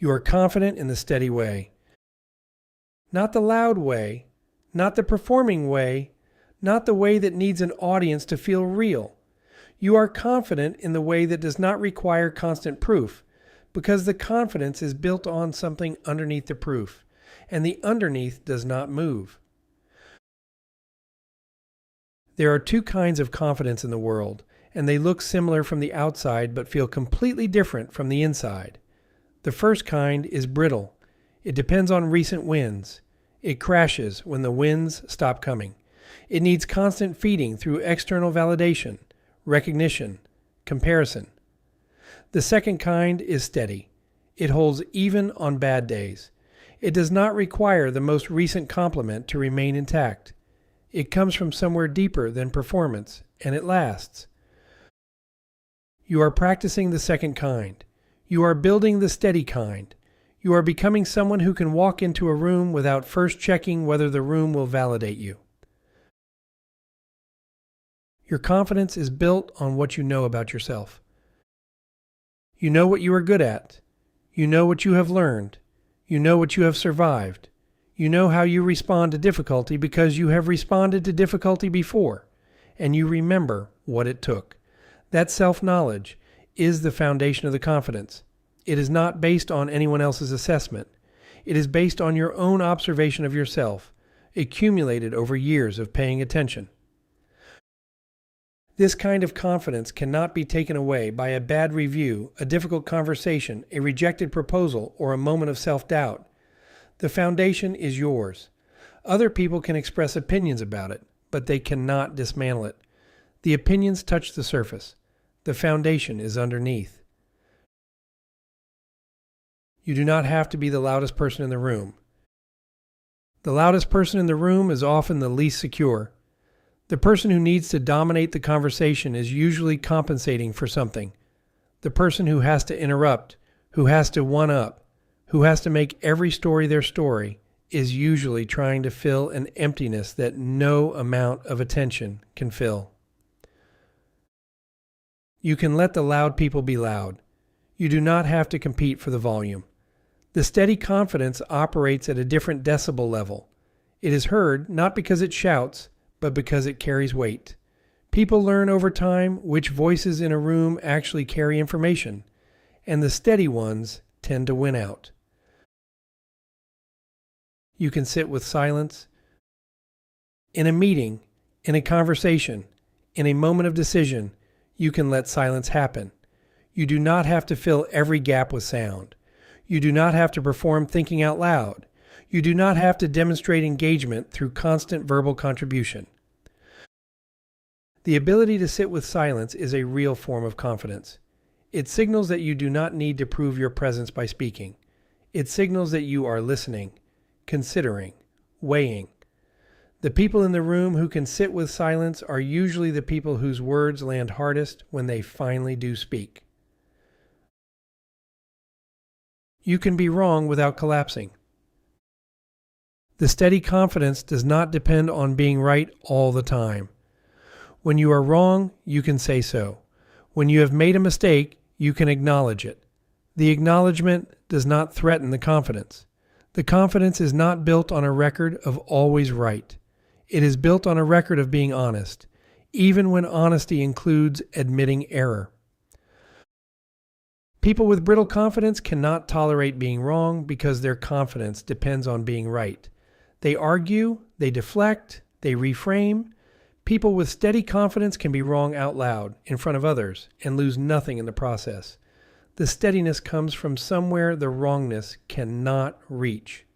You are confident in the steady way. Not the loud way, not the performing way, not the way that needs an audience to feel real. You are confident in the way that does not require constant proof, because the confidence is built on something underneath the proof, and the underneath does not move. There are two kinds of confidence in the world, and they look similar from the outside but feel completely different from the inside. The first kind is brittle. It depends on recent winds. It crashes when the winds stop coming. It needs constant feeding through external validation, recognition, comparison. The second kind is steady. It holds even on bad days. It does not require the most recent compliment to remain intact. It comes from somewhere deeper than performance, and it lasts. You are practicing the second kind. You are building the steady kind. You are becoming someone who can walk into a room without first checking whether the room will validate you. Your confidence is built on what you know about yourself. You know what you are good at. You know what you have learned. You know what you have survived. You know how you respond to difficulty because you have responded to difficulty before, and you remember what it took. That self-knowledge is the foundation of the confidence. It is not based on anyone else's assessment. It is based on your own observation of yourself, accumulated over years of paying attention. This kind of confidence cannot be taken away by a bad review, a difficult conversation, a rejected proposal, or a moment of self-doubt. The foundation is yours. Other people can express opinions about it, but they cannot dismantle it. The opinions touch the surface. The foundation is underneath. You do not have to be the loudest person in the room. The loudest person in the room is often the least secure. The person who needs to dominate the conversation is usually compensating for something. The person who has to interrupt, who has to one-up, who has to make every story their story, is usually trying to fill an emptiness that no amount of attention can fill. You can let the loud people be loud. You do not have to compete for the volume. The steady confidence operates at a different decibel level. It is heard not because it shouts, but because it carries weight. People learn over time which voices in a room actually carry information, and the steady ones tend to win out. You can sit with silence. In a meeting, in a conversation, in a moment of decision, you can let silence happen. You do not have to fill every gap with sound. You do not have to perform thinking out loud. You do not have to demonstrate engagement through constant verbal contribution. The ability to sit with silence is a real form of confidence. It signals that you do not need to prove your presence by speaking. It signals that you are listening, considering, weighing. The people in the room who can sit with silence are usually the people whose words land hardest when they finally do speak. You can be wrong without collapsing. The steady confidence does not depend on being right all the time. When you are wrong, you can say so. When you have made a mistake, you can acknowledge it. The acknowledgement does not threaten the confidence. The confidence is not built on a record of always right. It is built on a record of being honest, even when honesty includes admitting error. People with brittle confidence cannot tolerate being wrong because their confidence depends on being right. They argue, they deflect, they reframe. People with steady confidence can be wrong out loud in front of others and lose nothing in the process. The steadiness comes from somewhere the wrongness cannot reach.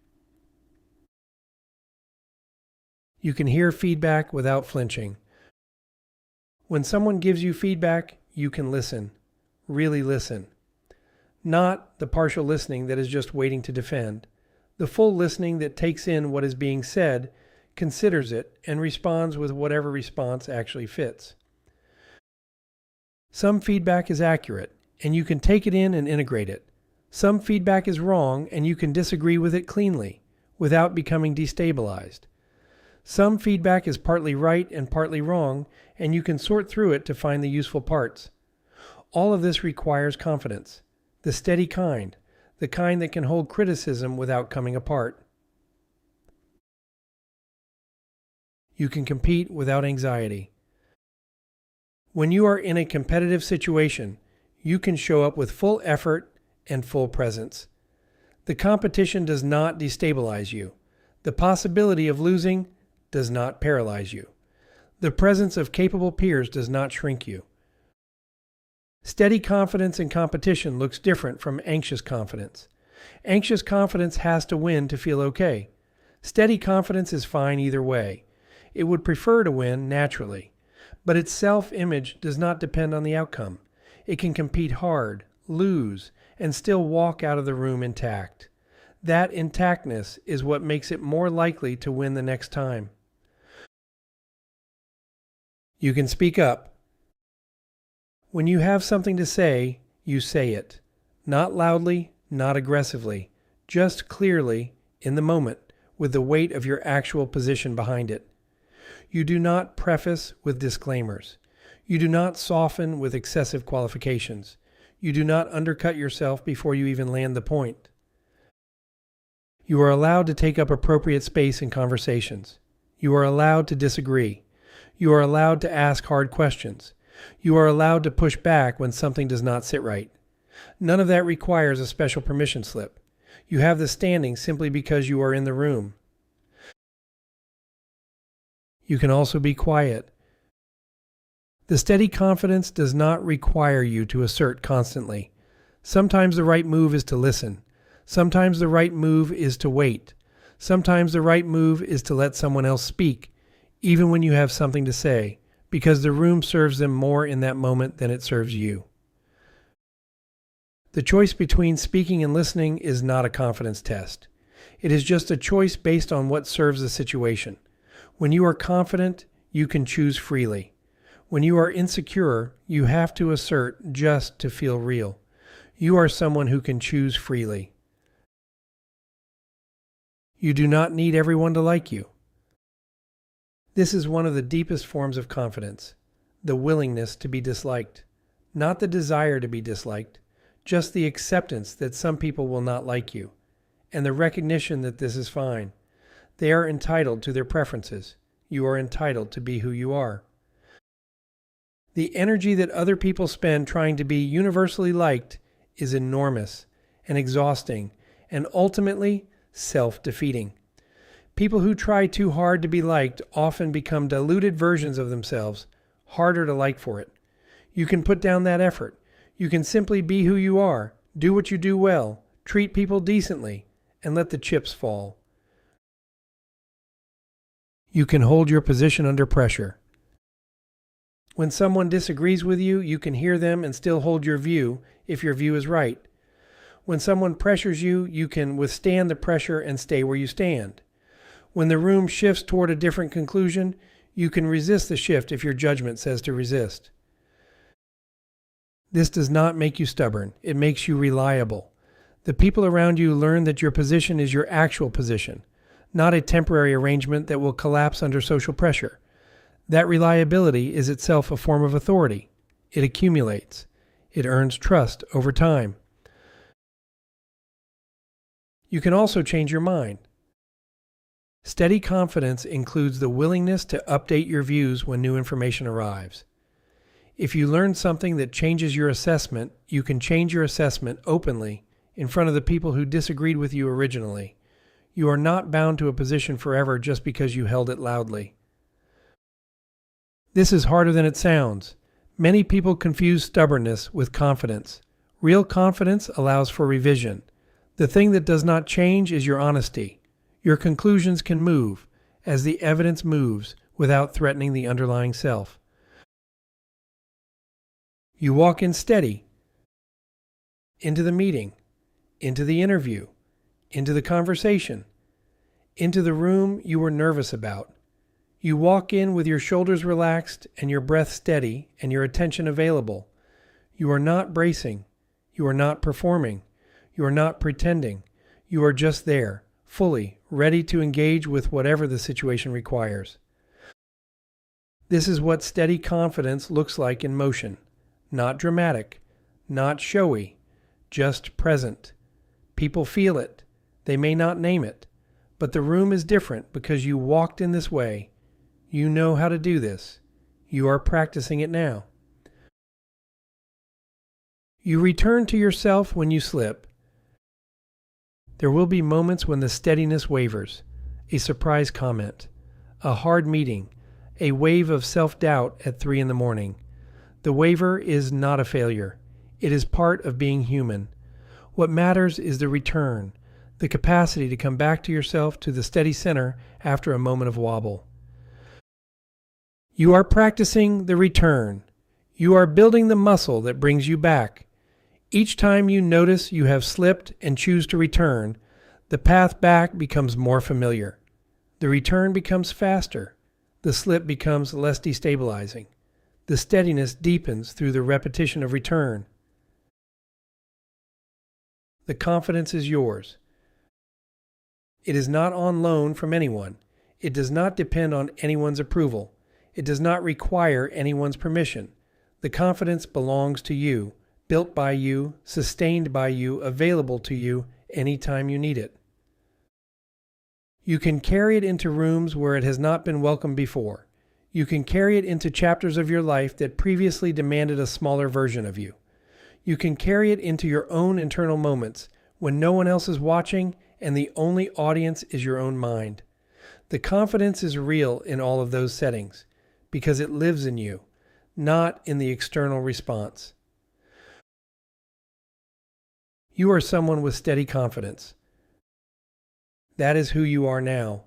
You can hear feedback without flinching. When someone gives you feedback, you can listen, really listen. Not the partial listening that is just waiting to defend. The full listening that takes in what is being said, considers it, and responds with whatever response actually fits. Some feedback is accurate, and you can take it in and integrate it. Some feedback is wrong, and you can disagree with it cleanly, without becoming destabilized. Some feedback is partly right and partly wrong, and you can sort through it to find the useful parts. All of this requires confidence, the steady kind, the kind that can hold criticism without coming apart. You can compete without anxiety. When you are in a competitive situation, you can show up with full effort and full presence. The competition does not destabilize you. The possibility of losing does not paralyze you. The presence of capable peers does not shrink you. Steady confidence in competition looks different from anxious confidence. Anxious confidence has to win to feel okay. Steady confidence is fine either way. It would prefer to win naturally, but its self-image does not depend on the outcome. It can compete hard, lose, and still walk out of the room intact. That intactness is what makes it more likely to win the next time. You can speak up. When you have something to say, you say it. Not loudly, not aggressively, just clearly, in the moment, with the weight of your actual position behind it. You do not preface with disclaimers. You do not soften with excessive qualifications. You do not undercut yourself before you even land the point. You are allowed to take up appropriate space in conversations. You are allowed to disagree. You are allowed to ask hard questions. You are allowed to push back when something does not sit right. None of that requires a special permission slip. You have the standing simply because you are in the room. You can also be quiet. The steady confidence does not require you to assert constantly. Sometimes the right move is to listen. Sometimes the right move is to wait. Sometimes the right move is to let someone else speak, even when you have something to say, because the room serves them more in that moment than it serves you. The choice between speaking and listening is not a confidence test. It is just a choice based on what serves the situation. When you are confident, you can choose freely. When you are insecure, you have to assert just to feel real. You are someone who can choose freely. You do not need everyone to like you. This is one of the deepest forms of confidence, the willingness to be disliked. Not the desire to be disliked, just the acceptance that some people will not like you, and the recognition that this is fine. They are entitled to their preferences. You are entitled to be who you are. The energy that other people spend trying to be universally liked is enormous and exhausting and ultimately self-defeating. People who try too hard to be liked often become diluted versions of themselves, harder to like for it. You can put down that effort. You can simply be who you are, do what you do well, treat people decently, and let the chips fall. You can hold your position under pressure. When someone disagrees with you, you can hear them and still hold your view if your view is right. When someone pressures you, you can withstand the pressure and stay where you stand. When the room shifts toward a different conclusion, you can resist the shift if your judgment says to resist. This does not make you stubborn. It makes you reliable. The people around you learn that your position is your actual position, not a temporary arrangement that will collapse under social pressure. That reliability is itself a form of authority. It accumulates. It earns trust over time. You can also change your mind. Steady confidence includes the willingness to update your views when new information arrives. If you learn something that changes your assessment, you can change your assessment openly in front of the people who disagreed with you originally. You are not bound to a position forever just because you held it loudly. This is harder than it sounds. Many people confuse stubbornness with confidence. Real confidence allows for revision. The thing that does not change is your honesty. Your conclusions can move as the evidence moves without threatening the underlying self. You walk in steady into the meeting, into the interview, into the conversation, into the room you were nervous about. You walk in with your shoulders relaxed and your breath steady and your attention available. You are not bracing. You are not performing. You are not pretending. You are just there, fully ready to engage with whatever the situation requires. This is what steady confidence looks like in motion. Not dramatic, not showy, just present. People feel it. They may not name it, but the room is different because you walked in this way. You know how to do this. You are practicing it now. You return to yourself when you slip. There will be moments when the steadiness wavers, a surprise comment, a hard meeting, a wave of self-doubt at 3 a.m. The waver is not a failure. It is part of being human. What matters is the return, the capacity to come back to yourself, to the steady center after a moment of wobble. You are practicing the return. You are building the muscle that brings you back. Each time you notice you have slipped and choose to return, the path back becomes more familiar. The return becomes faster. The slip becomes less destabilizing. The steadiness deepens through the repetition of return. The confidence is yours. It is not on loan from anyone. It does not depend on anyone's approval. It does not require anyone's permission. The confidence belongs to you, built by you, sustained by you, available to you anytime you need it. You can carry it into rooms where it has not been welcomed before. You can carry it into chapters of your life that previously demanded a smaller version of you. You can carry it into your own internal moments when no one else is watching and the only audience is your own mind. The confidence is real in all of those settings because it lives in you, not in the external response. You are someone with steady confidence. That is who you are now.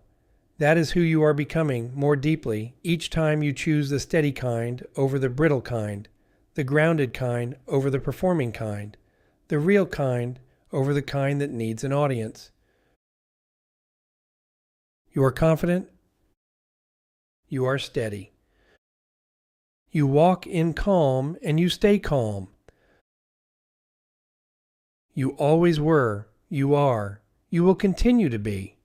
That is who you are becoming more deeply each time you choose the steady kind over the brittle kind, the grounded kind over the performing kind, the real kind over the kind that needs an audience. You are confident. You are steady. You walk in calm and you stay calm. You always were, you are, you will continue to be.